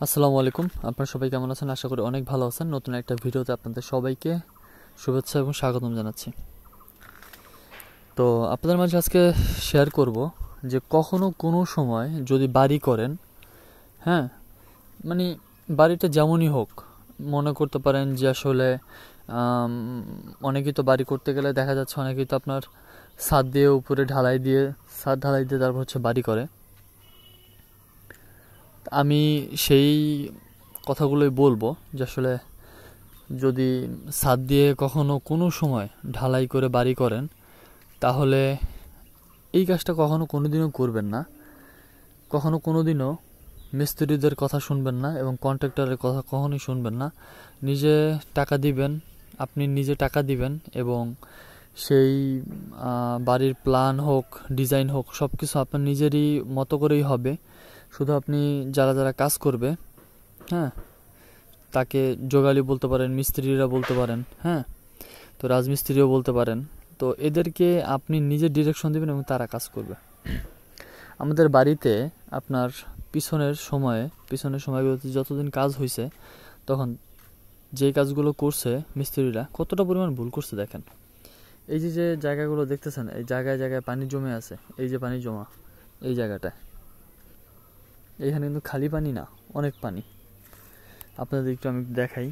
আসসালামু আলাইকুম। আপনারা সবাই কেমন আছেন? আশা করি অনেক ভালো আছেন। নতুন একটা ভিডিওতে আপনাদের সবাইকে শুভেচ্ছা এবং স্বাগতম জানাচ্ছি। তো আপনাদের মাঝে আজকে শেয়ার করব যে কখনো কোনো সময় যদি বাড়ি করেন, হ্যাঁ, মানে বাড়িটা যেমনই হোক, মনে করতে পারেন যে আসলে অনেকেই তো বাড়ি করতে গেলে দেখা যাচ্ছে অনেকেই তো আপনার ছাদ দিয়ে উপরে ছাদ ঢালাই দিয়ে তারপর হচ্ছে বাড়ি করে। আমি সেই কথাগুলোই বলবো যে আসলে যদি ছাদ দিয়ে কখনো কোনো সময় ঢালাই করে বাড়ি করেন, তাহলে এই কাজটা কখনো কোনোদিনও করবেন না। কখনো কোনোদিনও মিস্ত্রিদের কথা শুনবেন না এবং কন্ট্রাক্টরের কথা কখনোই শুনবেন না। নিজে টাকা দিবেন, আপনি নিজে টাকা দিবেন এবং সেই বাড়ির প্ল্যান হোক, ডিজাইন হোক, সব কিছু আপনার নিজেরই মতো করেই হবে। শুধু আপনি যারা যারা কাজ করবে, হ্যাঁ, তাকে যোগালি বলতে পারেন, মিস্ত্রিরা বলতে পারেন, হ্যাঁ, তো রাজমিস্ত্রিও বলতে পারেন। তো এদেরকে আপনি নিজে ডিরেকশন দেবেন এবং তারা কাজ করবে। আমাদের বাড়িতে আপনার পিছনের সময়গুলোতে যতদিন কাজ হয়েছে, তখন যে কাজগুলো করছে মিস্ত্রিরা কতটা পরিমাণ ভুল করছে দেখেন। এই যে যে জায়গাগুলো দেখতেছেন, এই জায়গায় জায়গায় পানি জমে আছে, এই যে পানি জমা এই জায়গাটায়, এইখানে কিন্তু খালি পানি না, অনেক পানি। আপনাদের একটু আমি দেখাই।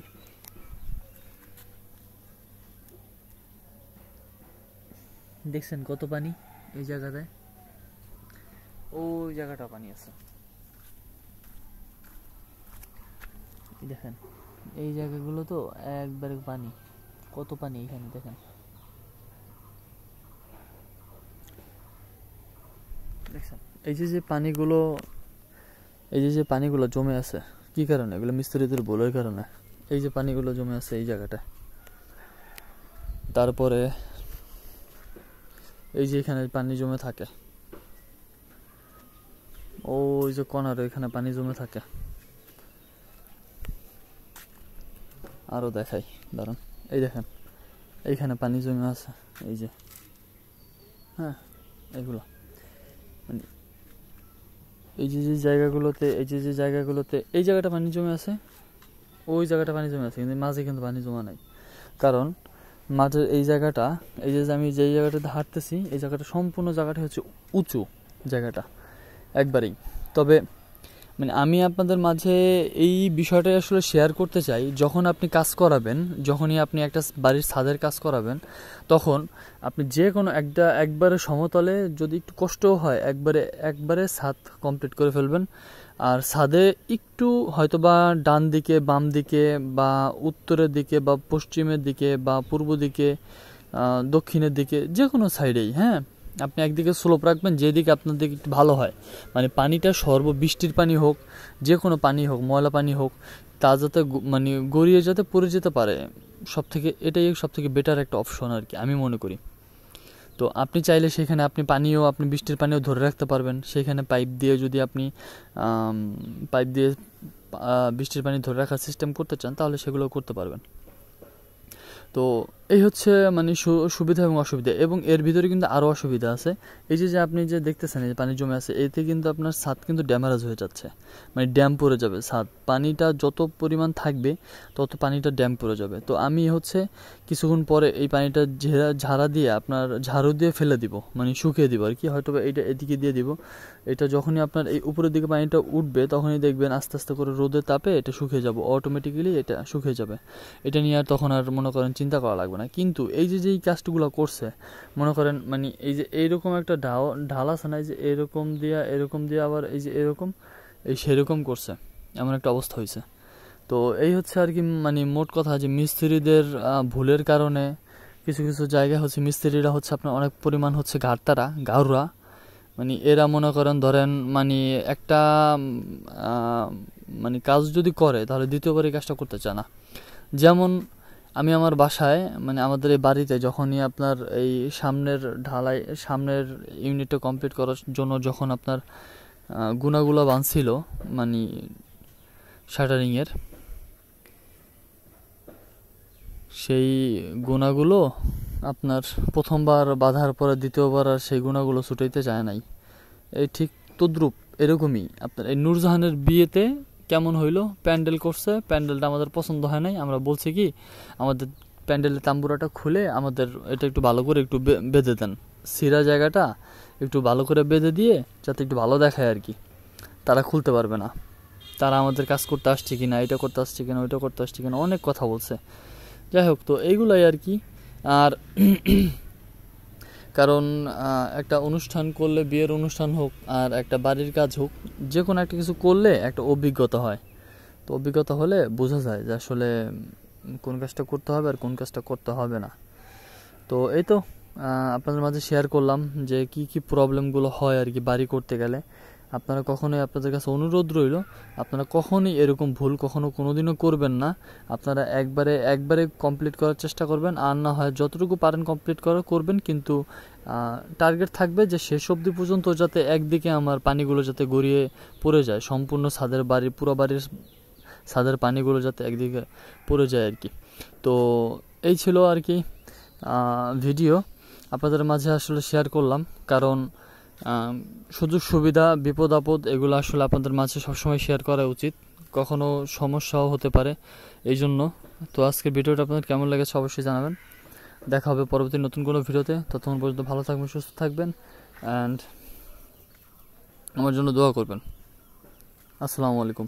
দেখছেন কত পানি এই জায়গাটায়? ওই জায়গাটা পানি আছে, দেখেন এই জায়গাগুলো তো একবারে পানি, কত পানি এখানে দেখেন। দেখছেন এই যে যে পানিগুলো, এই যে যে পানিগুলো জমে আছে, কি কারণে? এগুলো মিস্ত্রিদের ভুলের কারণে এই যে পানিগুলো জমে আছে এই জায়গাটায়। তারপরে এই যে এখানে পানি জমে থাকে, ওই যে কর্নারে এখানে পানি জমে থাকে। আরো দেখাই, দাঁড়ান, এই দেখেন এইখানে পানি জমে আছে, এই যে, হ্যাঁ, এইগুলো মানে এই যে যে জায়গাগুলোতে, এই যে যে জায়গাগুলোতে এই জায়গাটা পানি জমে আছে, ওই জায়গাটা পানি জমে আছে, কিন্তু মাঝে কিন্তু পানি জমা নাই। কারণ মাঝে এই জায়গাটা, এই যে আমি যেই জায়গাটাতে হাঁটতেছি, এই জায়গাটা সম্পূর্ণ জায়গাটা হচ্ছে উঁচু জায়গাটা একবারেই। তবে মানে আমি আপনাদের মাঝে এই বিষয়টা আসলে শেয়ার করতে চাই, যখন আপনি কাজ করাবেন, যখনই আপনি একটা বাড়ির ছাদের কাজ করাবেন, তখন আপনি যে কোনো একবারে সমতলে যদি একটু কষ্টও হয়, একবারে ছাদ কমপ্লিট করে ফেলবেন। আর ছাদে একটু হয়তোবা ডান দিকে, বাম দিকে, বা উত্তরের দিকে, বা পশ্চিমের দিকে, বা পূর্ব দিকে, দক্ষিণের দিকে, যে কোনো সাইডেই, হ্যাঁ, আপনি একদিকে স্লোপ রাখবেন যেদিকে আপনার দিকে একটু ভালো হয়। মানে পানিটা বৃষ্টির পানি হোক, যে কোনো পানি হোক, ময়লা পানি হোক, তা যাতে মানে গড়িয়ে যাতে পড়ে যেতে পারে, এটাই সব থেকে বেটার একটা অপশন আর কি, আমি মনে করি। তো আপনি চাইলে সেখানে আপনি বৃষ্টির পানিও ধরে রাখতে পারবেন। সেখানে পাইপ দিয়ে বৃষ্টির পানি ধরে রাখার সিস্টেম করতে চান, তাহলে সেগুলো করতে পারবেন। তো এই হচ্ছে মানে সুবিধা এবং অসুবিধা, এবং এর ভিতরে কিন্তু আরও অসুবিধা আছে। এই যে আপনি যে দেখতেছেন এই যে পানি জমে আছে, এতে কিন্তু আপনার ছাদ কিন্তু ড্যামেজ হয়ে যাচ্ছে, মানে ড্যাম পড়ে যাবে ছাদ। পানিটা যত পরিমাণ থাকবে তত পানিটা ড্যাম পড়ে যাবে। তো আমি হচ্ছে কিছুক্ষণ পরে এই পানিটা ঝাড়ু দিয়ে ফেলে দিব, মানে শুকিয়ে দিব আর কি, হয়তো এইটা এদিকে দিয়ে দিব। এটা যখনই আপনার এই উপরের দিকে পানিটা উঠবে, তখনই দেখবেন আস্তে আস্তে করে রোদের তাপে এটা শুকিয়ে যাবে, অটোমেটিক্যালি এটা শুকিয়ে যাবে। এটা নিয়ে আর তখন আর মনে করেন চিন্তা করা লাগবে না। কিন্তু এই যে যেই কাজগুলো করছে, মনে করেন মানে এই যে এইরকম একটা ঢাল আছে না, এই যে এরকম দিয়ে আবার এই যে এরকম, এই সেরকম করছে, এমন একটা অবস্থা হয়েছে। তো এই হচ্ছে আর কি, মানে মোট কথা যে মিস্ত্রিদের ভুলের কারণে কিছু কিছু জায়গায় হচ্ছে মিস্ত্রিরা হচ্ছে আপনার অনেক পরিমাণ হচ্ছে গাউরা, মানে এরা মনে করেন ধরেন মানে একটা মানে কাজ যদি করে, তাহলে দ্বিতীয়বার এই কাজটা করতে চায় না। যেমন আমি আমার বাসায়, মানে আমাদের এই বাড়িতে যখনই আপনার এই সামনের ইউনিটটা কমপ্লিট করার জন্য যখন আপনার গুনাগুলো বাঁধছিল, মানে শাটারিংয়ের, সেই গুনাগুলো আপনার প্রথমবার বাঁধার পরে দ্বিতীয়বার আর সেই গুনাগুলো ছুটাইতে চায় নাই। এই ঠিক তদ্রূপ এরকমই আপনার এই নূরজাহানের বিয়েতে কেমন হইলো, প্যান্ডেল করছে, প্যান্ডেলটা আমাদের পছন্দ হয় নাই। আমরা বলছি কি আমাদের প্যান্ডেলের তাম্বুরাটা খুলে আমাদের এটা একটু ভালো করে একটু বেঁধে দেন, সিরা জায়গাটা একটু ভালো করে বেঁধে দিয়ে যাতে একটু ভালো দেখায় আর কি। তারা খুলতে পারবে না, তারা আমাদের কাজ করতে আসছে কিনা, এটা করতে আসছে কিনা, ওইটা করতে আসছে কিনা, অনেক কথা বলছে। যাই হোক, তো এইগুলাই আর কি। আর কারণ একটা অনুষ্ঠান করলে, বিয়ের অনুষ্ঠান হোক আর একটা বাড়ির কাজ হোক, যে কোনো একটা কিছু করলে একটা অভিজ্ঞতা হয়। তো অভিজ্ঞতা হলে বোঝা যায় যে আসলে কোন কাজটা করতে হবে আর কোন কাজটা করতে হবে না। তো এই তো আপনাদের মাঝে শেয়ার করলাম যে কি কি প্রবলেমগুলো হয় আর কি বাড়ি করতে গেলে। আপনারা কখনোই, আপনাদের কাছে অনুরোধ রইল, আপনারা কখনোই এরকম ভুল কখনো কোনোদিনও করবেন না। আপনারা একবারে কমপ্লিট করার চেষ্টা করবেন, আর না হয় যতটুকু পারেন কমপ্লিট করবেন, কিন্তু টার্গেট থাকবে যে শেষ অবধি পর্যন্ত যাতে একদিকে আমার পানিগুলো যাতে গড়িয়ে পড়ে যায়, সম্পূর্ণ ছাদের বাড়ির, পুরো বাড়ির ছাদের পানিগুলো যাতে একদিকে পড়ে যায় আর কি। তো এই ছিল আর কি ভিডিও আপনাদের মাঝে আসলে শেয়ার করলাম। কারণ সুযোগ সুবিধা, বিপদ আপদ এগুলো আসলে আপনাদের মাঝে সবসময় শেয়ার করা উচিত, কখনো সমস্যাও হতে পারে এই জন্য। তো আজকের ভিডিওটা আপনাদের কেমন লেগেছে অবশ্যই জানাবেন। দেখা হবে পরবর্তী নতুন কোনো ভিডিওতে। ততক্ষণ পর্যন্ত ভালো থাকবেন, সুস্থ থাকবেন, অ্যান্ড আমার জন্য দোয়া করবেন। আসসালামু আলাইকুম।